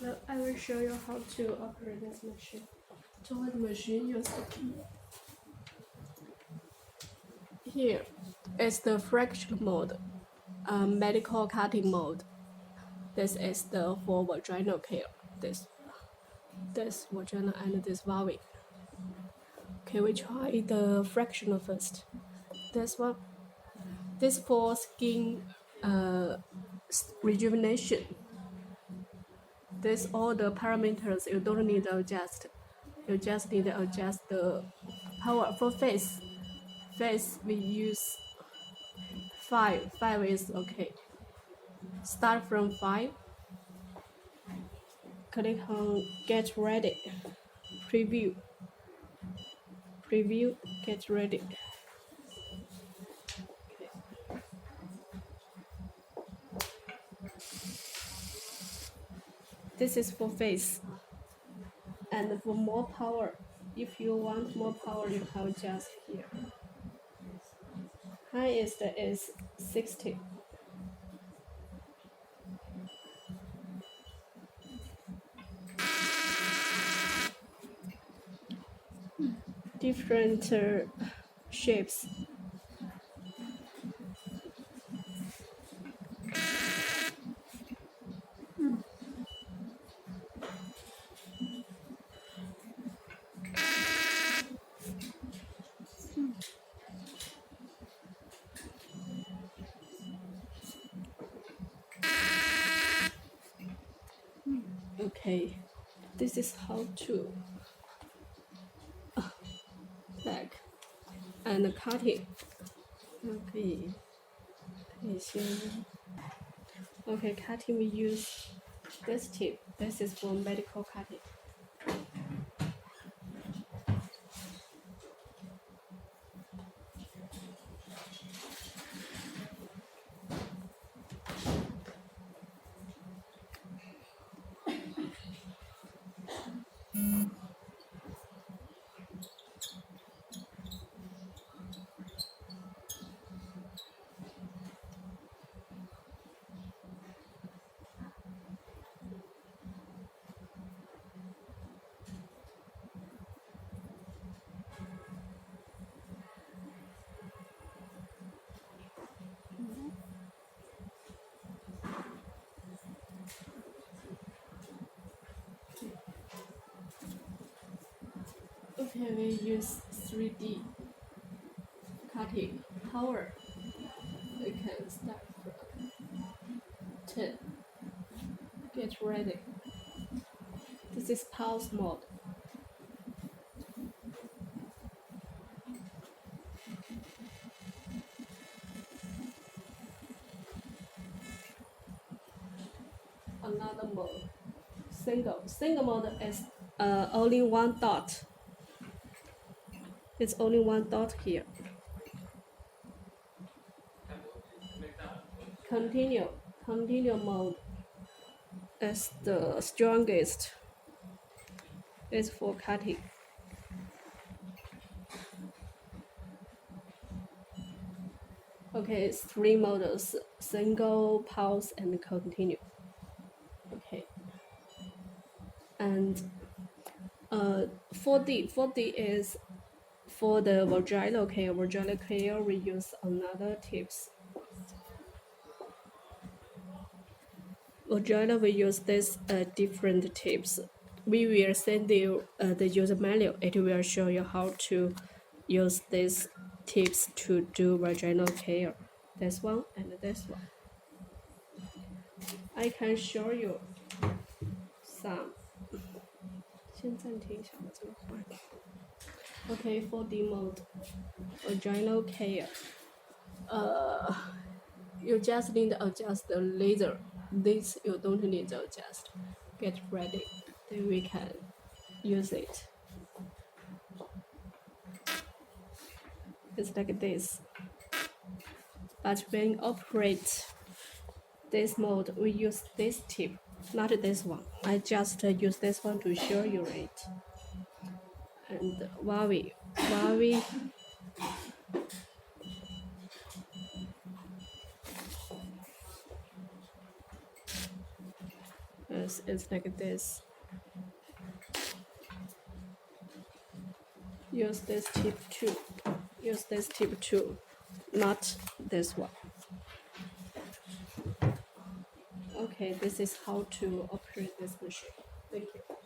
Now I will show you how to operate this machine. To what machine use the key. Here is the fractional mode, medical cutting mode. This is the for vaginal care. This vagina and this valve. Okay, we try the fractional first. This one. This for skin rejuvenation. This all the parameters you don't need to adjust. You just need to adjust the power for face. Face we use 5. 5 is okay. Start from 5. Click on get ready. Preview. Preview, get ready. Okay. This is for face. And for more power, if you want more power, you can adjust here. Highest is 60. Different shapes. Okay, this is how to back and cutting. Okay, cutting we use this tip. This is for medical cutting. Okay, we use 3D cutting power. We can start from 10. Get ready. This is pulse mode. Another mode. Single mode is only one dot. It's only one dot here. Continue mode is the strongest. It's for cutting. Okay, it's 3 modes: single, pulse, and continue. Okay. And 4D is for the vaginal care. Vaginal care we use another tips. Vaginal we use this different tips. We will send you the user manual. It will show you how to use these tips to do vaginal care. This one and this one. I can show you some. 先暂停一下，我这个坏了。Okay, 4D mode, vaginal care. You just need to adjust the laser. This you don't need to adjust. Get ready. Then we can use it. It's like this. But when operate this mode, we use this tip, not this one. I just use this one to show you it. And while we because it's like this. Use this tip too. Use this tip too, not this one. Okay, this is how to operate this machine. Thank you.